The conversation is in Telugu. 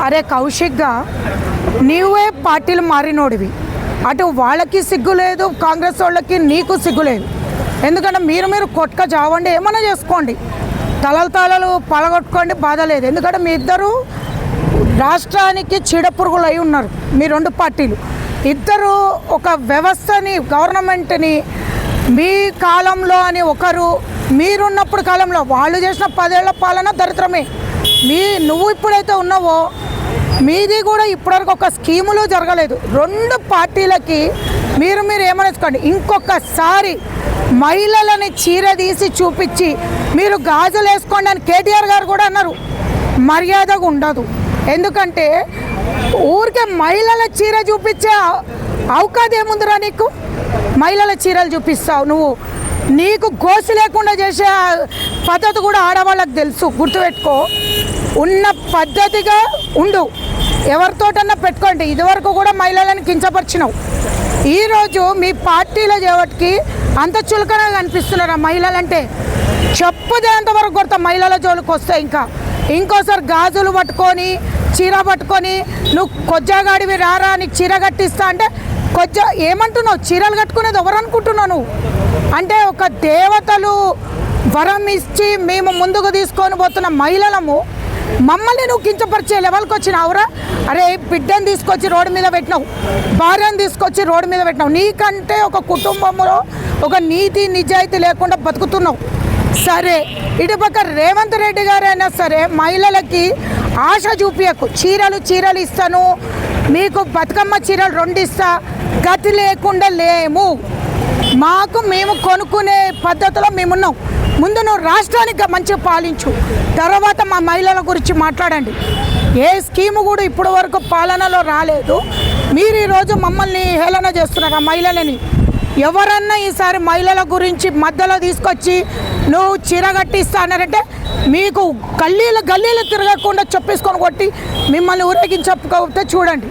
అరే కౌశిక్గా నీవే పార్టీలు మారినోడివి, అటు వాళ్ళకి సిగ్గు లేదు, కాంగ్రెస్ వాళ్ళకి నీకు సిగ్గు లేదు. ఎందుకంటే మీరు కొట్టుక చావండి, ఏమన్నా చేసుకోండి, తలలు పలగొట్టుకోండి, బాధ లేదు. ఎందుకంటే మీ ఇద్దరు రాష్ట్రానికి చీడపురుగులు అయి ఉన్నారు. మీ రెండు పార్టీలు ఇద్దరు ఒక వ్యవస్థని, గవర్నమెంట్ని మీ కాలంలో అని ఒకరు, మీరున్నప్పుడు కాలంలో వాళ్ళు చేసిన 10 ఏళ్ల పాలన దరిద్రమే. నువ్వు ఇప్పుడైతే ఉన్నావో మీది కూడా ఇప్పటివరకు ఒక స్కీములు జరగలేదు. రెండు పార్టీలకి మీరు ఏమనేసుకోండి. ఇంకొకసారి మహిళలని చీర తీసి చూపించి మీరు గాజులు వేసుకోండి అని కేటీఆర్ గారు కూడా అన్నారు. మర్యాదగా ఉండదు. ఎందుకంటే ఊరికే మహిళల చీర చూపించే అవకాశం ఏముందిరా నీకు? మహిళల చీరలు చూపిస్తావు నువ్వు. నీకు గోసి లేకుండా చేసే పద్ధతి కూడా ఆడవాళ్ళకి తెలుసు, గుర్తుపెట్టుకో. ఉన్న పద్ధతిగా ఉండు, ఎవరితోటన్నా పెట్టుకోండి. ఇదివరకు కూడా మహిళలను కించపరిచినావు. ఈరోజు మీ పార్టీల చేపటికి అంత చులకనగా కనిపిస్తున్నారు ఆ మహిళలంటే. చెప్పుదేంతవరకు కొడతా మహిళల జోలికి వస్తాయి. ఇంకోసారి గాజులు పట్టుకొని చీర పట్టుకొని నువ్వు కొజ్జాగాడివి రారా నీకు చీర కట్టిస్తా అంటే ఏమంటున్నావు? చీరలు కట్టుకునేది ఎవరు అనుకుంటున్నావు నువ్వు? అంటే ఒక దేవతలు వరం ఇచ్చి మేము ముందుకు తీసుకొని పోతున్న మహిళలము మమ్మల్ని నువ్వు కించపరిచే లెవెల్కి వచ్చినావురా? అరే బిడ్డను తీసుకొచ్చి రోడ్డు మీద పెట్టినావు, భార్యను తీసుకొచ్చి రోడ్డు మీద పెట్టినావు. నీకంటే ఒక కుటుంబంలో ఒక నీతి నిజాయితీ లేకుండా బతుకుతున్నావు. సరే, ఇటుపక్క రేవంత్ రెడ్డి గారైనా సరే మహిళలకి ఆశ చూపించకు. చీరలు ఇస్తాను మీకు, బతుకమ్మ చీరలు 2 ఇస్తా, గతి లేకుండా లేము. మేము కొనుక్కునే పద్ధతిలో మేమున్నాం. ముందు నువ్వు రాష్ట్రానికి మంచిగా పాలించు, తర్వాత మా మహిళల గురించి మాట్లాడండి. ఏ స్కీము కూడా ఇప్పటి వరకు పాలనలో రాలేదు. మీరు ఈరోజు మమ్మల్ని హేళన చేస్తున్నారు ఆ మహిళలని. ఎవరన్నా ఈసారి మహిళల గురించి మధ్యలో తీసుకొచ్చి నువ్వు చీర కట్టిస్తా అన్నారంటే మీకు గల్లీలు తిరగకుండా చెప్పేసుకొని కొట్టి మిమ్మల్ని ఊరేగించకపోతే చూడండి.